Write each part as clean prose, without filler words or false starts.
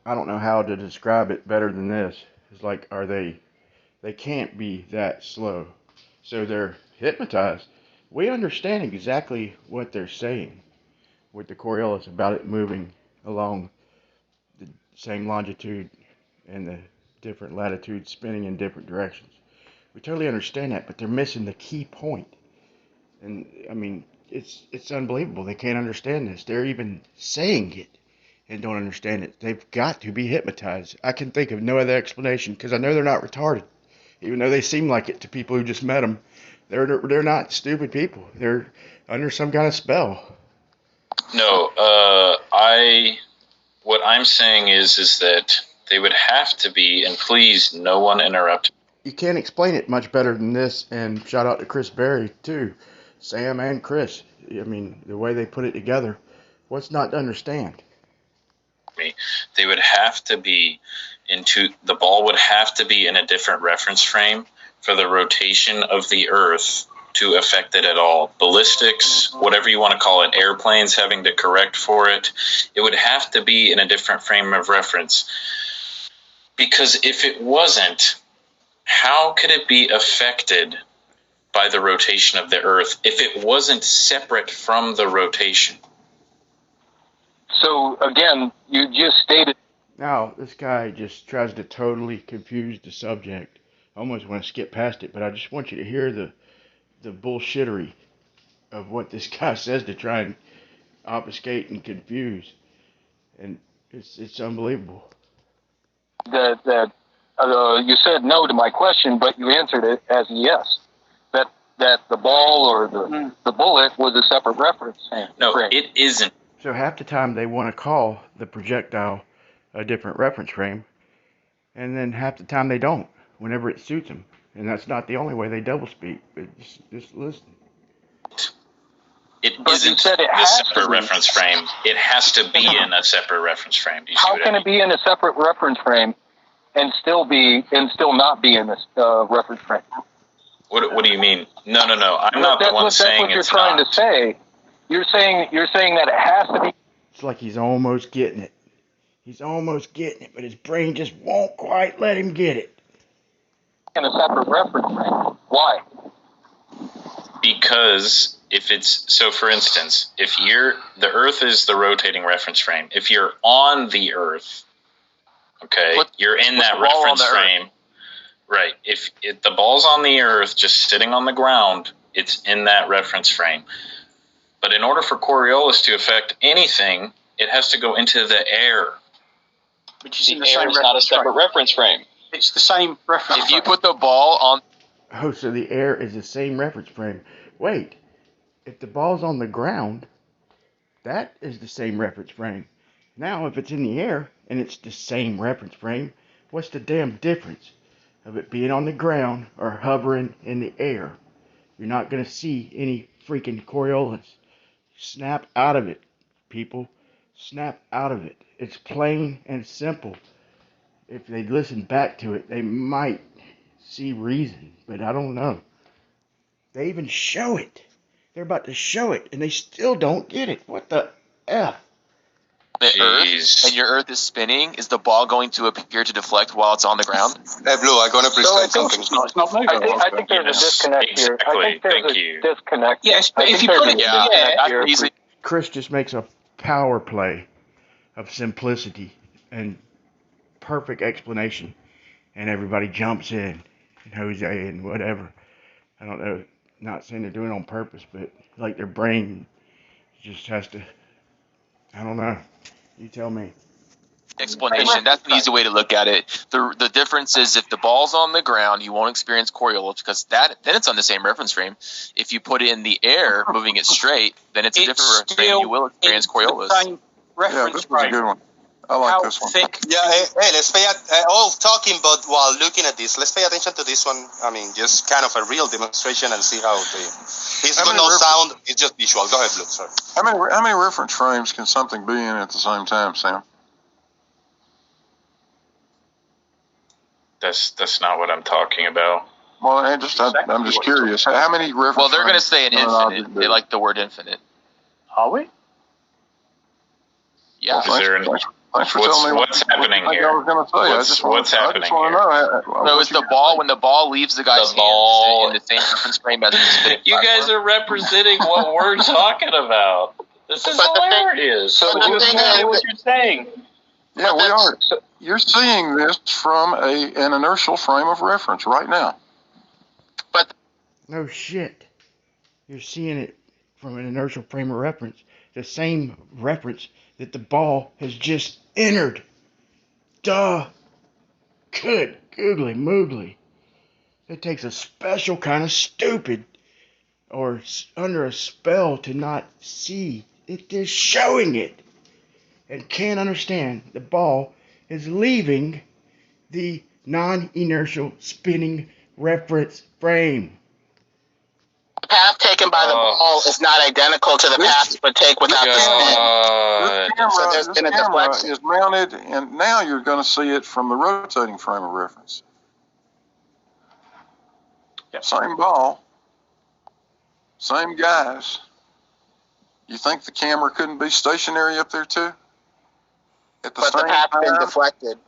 I don't know how to describe it better than this. It's like, they can't be that slow. So they're hypnotized. We understand exactly what they're saying with the Coriolis about it moving along the same longitude and the different latitudes spinning in different directions. We totally understand that, but they're missing the key point. And I mean, it's unbelievable. They can't understand this. They're even saying it and don't understand it. They've got to be hypnotized. I can think of no other explanation because I know they're not retarded, even though they seem like it to people who just met them. They're not stupid people. They're under some kind of spell. No, what I'm saying is that they would have to be, and please, no one interrupt. You can't explain it much better than this. And shout out to Chris Berry too, Sam and Chris. I mean, the way they put it together, what's not to understand? They would have to be the ball would have to be in a different reference frame for the rotation of the Earth to affect it at all. Ballistics, whatever you want to call it, airplanes having to correct for it, it would have to be in a different frame of reference. Because if it wasn't, how could it be affected by the rotation of the Earth if it wasn't separate from the rotation? So, again, you just stated... Now, this guy just tries to totally confuse the subject. I almost want to skip past it, but I just want you to hear the bullshittery of what this guy says to try and obfuscate and confuse. And it's unbelievable. That you said no to my question, but you answered it as yes. That the ball or the bullet was a separate reference. No, it isn't. So half the time they want to call the projectile a different reference frame, and then half the time they don't, whenever it suits them. And that's not the only way they doublespeak. Just listen. It isn't a separate reference frame. It has to be in a separate reference frame. How can it be in a separate reference frame and still not be in this reference frame? What do you mean? No. I'm not the one saying it's not. That's what you're trying to say. You're saying that it has to be. It's like he's almost getting it. He's almost getting it, but his brain just won't quite let him get it. In a separate reference frame. Why? Because for instance, if the Earth is the rotating reference frame. If you're on the Earth, okay, you're in that reference frame. Right. If the ball's on the Earth, just sitting on the ground, it's in that reference frame. But in order for Coriolis to affect anything, it has to go into the air. Which is the air is not a separate reference frame. It's the same reference frame. If you put the ball on... Oh, so the air is the same reference frame. Wait, if the ball's on the ground, that is the same reference frame. Now, if it's in the air and it's the same reference frame, what's the damn difference of it being on the ground or hovering in the air? You're not going to see any freaking Coriolis. Snap out of it, people. Snap out of it. It's plain and simple. If they listen back to it, they might see reason, but I don't know. They even show it. They're about to show it, and they still don't get it. What the F? The Earth, and your Earth is spinning, is the ball going to appear to deflect while it's on the ground? Hey, Blue, I'm going to present something. It's not moving. I think there's a disconnect here. I think there's a disconnect. Yes, but if you put it in the air... Chris just makes a power play of simplicity and perfect explanation, and everybody jumps in, and Jose and whatever. I don't know, not saying they're doing it on purpose, but like their brain just has to, I don't know. You tell me. Explanation. That's an easy way to look at it. The difference is if the ball's on the ground, you won't experience Coriolis because then it's on the same reference frame. If you put it in the air, moving it straight, then it's a different reference frame. You will experience Coriolis. Same reference frame. A good one. I like this one. Thick? Yeah, hey, let's pay all talking, but while looking at this, let's pay attention to this one. I mean, just kind of a real demonstration and see how it's got no sound. It's just visual. Go ahead, Luke. Sorry. How many reference frames can something be in at the same time, Sam? That's not what I'm talking about. Well, I'm just curious. How many reference? Well, they're going to say an infinite. They like the word infinite. Are we? Yeah. Is there Thanks for telling me what's happening what here? I was going to say. What's happening I just want to know. So it's the ball when the ball leaves the guy's The ball- hands in the same reference frame as the spinning You guys platform. are representing what we're talking about. This is hilarious. So That's exactly what you're saying. Yeah, we are. You're seeing this from an inertial frame of reference right now. No shit. You're seeing it from an inertial frame of reference. The same reference that the ball has just entered. Duh. Good googly moogly. It takes a special kind of stupid or under a spell to not see it is showing it and can't understand the ball is leaving the non-inertial spinning reference frame. The path taken by the ball is not identical to the path you would take without the spin. This camera is mounted, and now you're going to see it from the rotating frame of reference. Yep. Same ball, same guys. You think the camera couldn't be stationary up there too? At the But the same path's been time? deflected.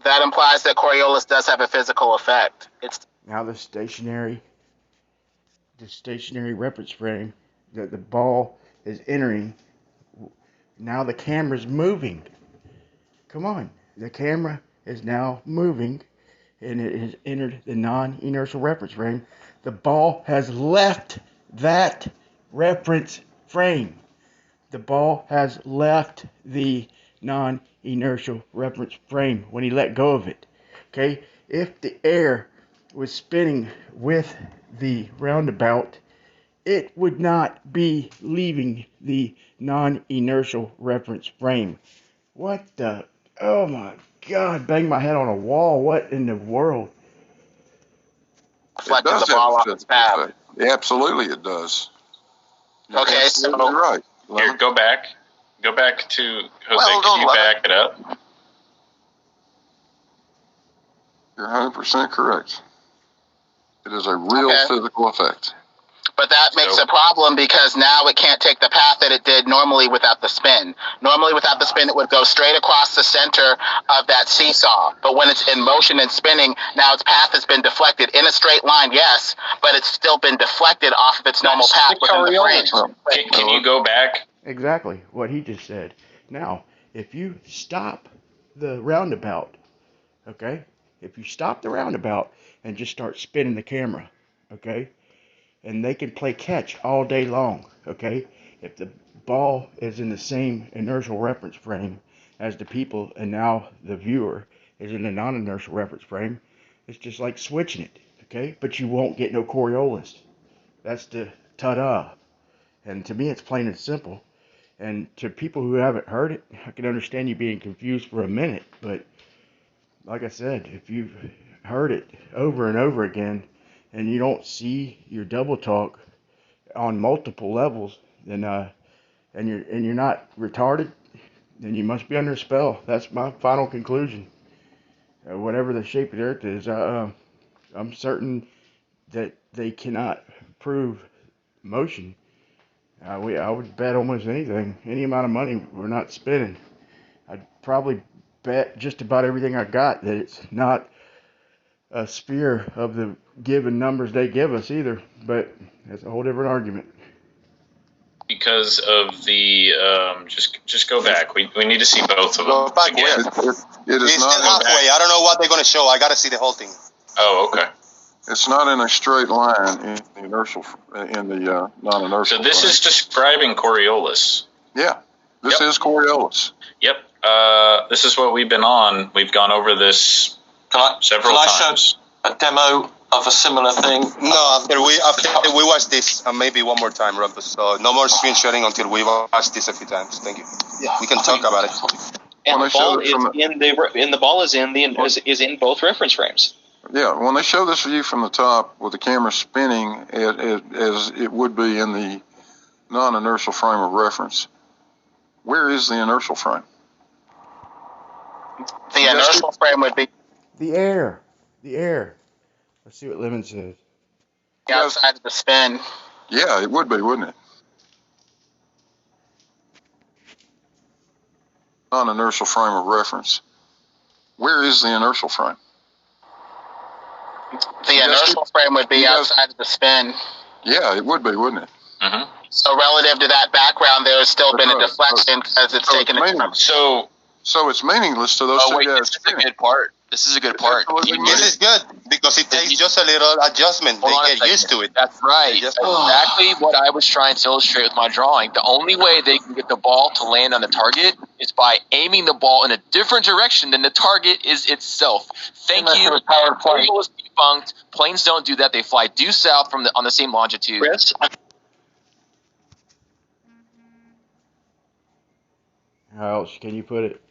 That implies that Coriolis does have a physical effect. It's Now the stationary reference frame that the ball is entering, now the camera's moving. Come on, the camera is now moving and it has entered the non-inertial reference frame. The ball has left that reference frame. The ball has left the non-inertial reference frame when he let go of it. Okay, if the air was spinning with the roundabout, it would not be leaving the non-inertial reference frame. What the? Oh my God! Bang my head on a wall. What in the world? deflected the ball off its path. Yeah, absolutely, it does. You're Okay, so absolutely right. Here, go back to Jose. Well, Can you don't back it up? You're 100% correct. It is a real Okay. physical effect. But that makes a problem because now it can't take the path that it did normally without the spin. Normally without the spin, it would go straight across the center of that seesaw. But when it's in motion and spinning, now its path has been deflected in a straight line, yes, but it's still been deflected off of its normal path within the frame. Can you go back? Exactly what he just said. Now, if you stop the roundabout, okay? If you stop the roundabout and just start spinning the camera, okay? And they can play catch all day long, okay? If the ball is in the same inertial reference frame as the people and now the viewer is in a non-inertial reference frame, it's just like switching it, okay? But you won't get no Coriolis. That's the ta-da. And to me, it's plain and simple. And to people who haven't heard it, I can understand you being confused for a minute, but like I said, if you've heard it over and over again and you don't see your double talk on multiple levels, then and you're not retarded, then you must be under a spell. That's my final conclusion. Whatever the shape of the earth is, I'm certain that they cannot prove motion. I would bet almost anything, any amount of money we're not spinning. I'd probably bet just about everything I got that it's not a sphere of the given numbers they give us either, but that's a whole different argument. Because of the just go back. We need to see both of them Go back again. where? It is It's not. still halfway. I don't know what they're going to show. I got to see the whole thing. Oh, okay. It's not in a straight line in the inertial, in the non-inertial. So this is describing Coriolis. Yeah, this is Coriolis. Yep. This is what we've been on. We've gone over this several times. A demo of a similar thing. No, after we watch this, maybe one more time, Rumpus. So no more screen sharing until we watch this a few times. Thank you. Yeah, we can talk about it. And When the they ball showed it the ball is in both reference frames. Yeah, when they show this view from the top with the camera spinning, as it would be in the non-inertial frame of reference, where is the inertial frame? The inertial frame would be The air. Let's see what Lemon says. outside of the spin. Yeah, it would be, wouldn't it? non-inertial frame of reference. Where is the inertial frame? The inertial frame would be outside of the spin. Yeah, it would be, wouldn't it? Mm-hmm. So relative to that background, there has still been a deflection because it's taken it from. So it's meaningless to those two guys. This is a good part. This is a good part. This is good because it takes just a little adjustment. They get used to it. That's right. That's exactly what I was trying to illustrate with my drawing. The only way they can get the ball to land on the target is by aiming the ball in a different direction than the target is itself. Thank you. Coriolis was debunked. Planes don't do that. They fly due south from on the same longitude. Chris? How else can you put it?